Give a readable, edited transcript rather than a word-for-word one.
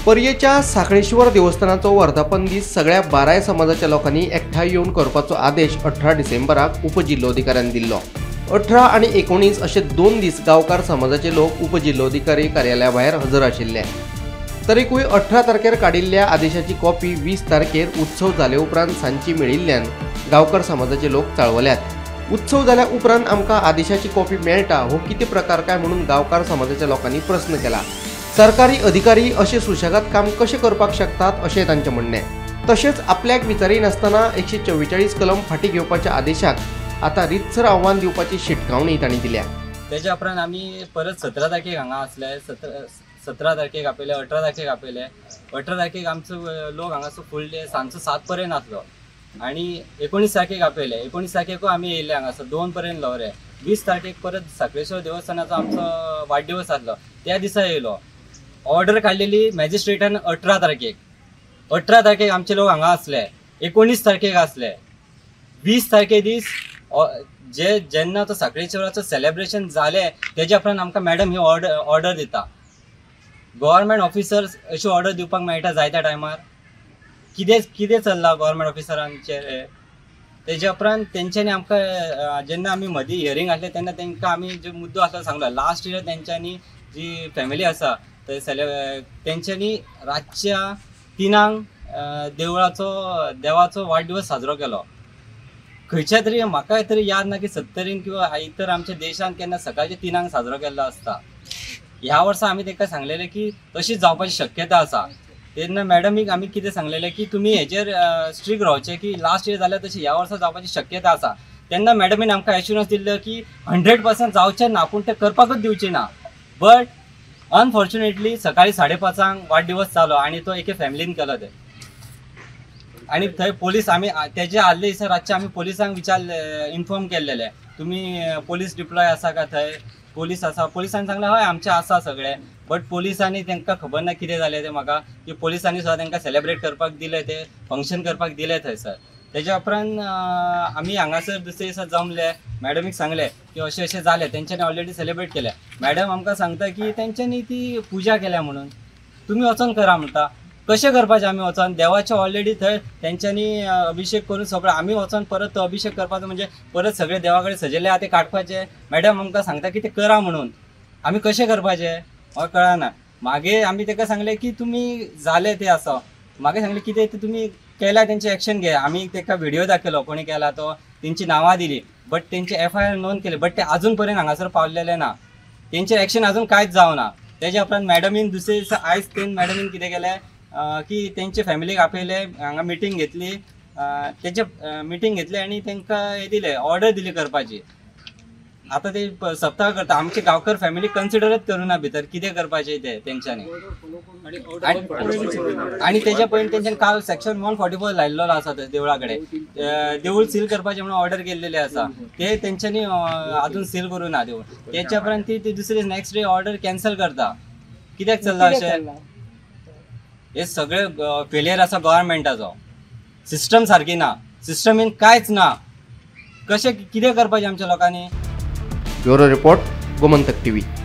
पर्येच्या साखळेश्वर देवस्थानाचो वर्धापन दीस सगळ्या 12 समाजाच्या लोकांनी एकठांय येवन करपाचो आदेश 18 डिसेंबराक उपजिल्लोधिकाऱ्यान दिल्लो। 18 आणि 19 अशे 2 दीस गांवकार समाजाचे लोक उपजिल्लोधिकारी कार्यालया भायर हजर आशिल्ले। तरीकूय 18 तारखेर काडिल्ल्या आदेशाची कॉपी 20 तारखेर उत्सव जाले उपरांत सांची मेळिल्ल्यान गांवकार समाजाचे लोक चाळवल्यात। उत्सव जाल्या उपरांत आमकां आदेशाची कॉपी मेळटा हो कितें प्रकार काय म्हणून गांवकार समाजाच्या लोकांनी प्रश्न केला। सरकारी अधिकारी अशे सुशेगाद काम कशे करपाक शकतात अशें तांचें म्हणणें। तशेंच आपल्याक विचारिनासतना 144 कलम फाटी घेवपाच्या आदेशाक आता रितसर आव्हान दिवपाची शिटकावणी तांणी दिल्या। तेच्या उपरांत आमी परत 17 तारखेक हांगा आसले, 17 तारखेक आपयले, 18 तारखेक आपयले। 18 तारखेक आमचो लोक हांगासर फूल डे सांजचो 7 पर्यंत आसलो आणि 19 तारखेक आपयले। 19 तारखेकूय आमी येयले हांगासर 2 पर्यंत लवरे। 20 तारखेक परत साखळेश्वर देवस्थानाचो आमचो वाडदिवस आसलो, त्या दिसा येयलो। ऑर्डर काडलेली मॅजिस्ट्रेटान 18 तारखेक। 18 तारखेक आमचे लोक हांगा आसले, 19 तारखेक आसले। 20 तारखे दीस जेन्ना तो साखळेश्वराचो सेलिब्रेशन जालें तेच्या उपरांत आमकां मॅडम ही ऑर्डर दिता। गव्हर्मेंट ऑफिसर्स अशी ऑर्डर दिवपाक मेळटा जायत्या टायमार? कितें चल्लां गव्हर्मेंट ऑफिसरांचेर? तेच्या उपरांत तेंच्यांनी आमकां जेन्ना आमी मदीं हियरींग आसलें तेन्ना तेंकां आमी जो मुद्दो आसलो सांगलो। लास्ट इयर तेंच्यांनी जी फॅमिली आसा तेंच्यांनी रातच्या 3 देवाचो वाडदिवस साजरो केलो। खंयच्या तरी म्हाका तरी याद ना की 70 किंवा इतर आमच्या देशांत केन्ना सकाळच्या 3 साजरो केल्लो आसता। ह्या वर्सा आमी तांकां सांगलेलें की तशीच जावपाची शक्यता आसा। तेन्ना मॅडमीक आमी कितें सांगलेलें की तुमी हेजेर स्ट्रिक्ट रावचे की लास्ट इयर जाल्यार तशी ह्या वर्सा जावपाची शक्यता आसा। तेन्ना मॅडमीन आमकां एश्युरन्स दिल्लो की 100% जावचें ना, पूण तें करपाकूच दिवचें ना। बट अनफॉर्च्युनेटली सकाळी 5:30 वाडदिवस जालो आणि तो एके फॅमिलीन केलो ते। आणि थंय पोलीस आमी तेजे आदले दिसा रातचे आमी पोलिसांक इन्फॉर्म केल्लेले, तुमी पोलीस डिप्लॉय आसा का थंय? पोलीस आसा? पोलिसांनी सांगलें हय आमचे आसा सगळे। बट पोलिसांनी तांकां खबर ना कितें जालें तें म्हाका, की पोलिसांनी सुद्दां तांकां सेलिब्रेट करपाक दिलें, ते फंक्शन करपाक दिलें थंयसर। तेच्या उपरांत आमी हांगासर दुसरे दिसा जमले, मॅडमीक सांगलें की अशें अशें जालें, तेंच्यांनी ऑलरेडी सेलिब्रेट केलें। मॅडम आमकां सांगता की तेंच्यांनी ती पुजा केल्या म्हणून, तुमी वचोन करा म्हणटा। कशें करपाचें आमी वचोन? देवाचें ऑलरेडी थंय तेंच्यांनी अभिषेक करून सगळें, आमी वचोन परत तो अभिषेक करपाचो म्हणजे परत सगळे देवा कडेन सजयले आहा ते काडपाचे। मॅडम आमकां सांगता की ते करा म्हणून, आमी कशें करपाचें म्हाका कळना। मागीर आमी ताका सांगलें की तुमी जालें तें आसा, मागीर सांगलें कितें तें तुमी केल्या तेंचें एक्शन घे। आमी ताका व्हिडिओ दाखयलो कोणी केला तो, तेंची नांवां दिली, बट तेंचे FIR नोंद केली, बट ते अजून पर्यंत हांगासर पावलेले ना, तेंचेर एक्शन अजून कांयच जावना। तेच्या उपरांत मॅडमीन दुसरे दिसा आयज मॅडमीन कितें केलें की तेंचे फॅमिलीक आपयले, हांगा मिटींग घेतली, तेचे मिटींग घेतली आणि तांकां हे दिलें, ऑर्डर दिली करपाची। आतां ते सप्ताह करता, आमचे गांवकार फॅमिली कन्सिडरच करूना भितर कितें करपाचें तें तेंच्यांनी। आणि तेच्या पयलीं तेंच्यांनी काल सेक्शन 144 लायिल्लो आसा थंय देवळा कडेन, देवूळ सील करपाचें म्हणून ऑर्डर केल्लेली आसा, ते तेंच्यांनी अजून सील करूना देवूळ। तेच्या उपरांत ती दुसरे नेक्स्ट डे ऑर्डर कॅन्सल करता। कित्याक चल्लां अशें? हे सगळे फेलियर आसा गव्हर्मेंटाचो, सिस्टम सारकी ना, सिस्टमीन कांयच ना। कशें कितें करपाचें आमच्या लोकांनी? Bureau report, Gomantak TV।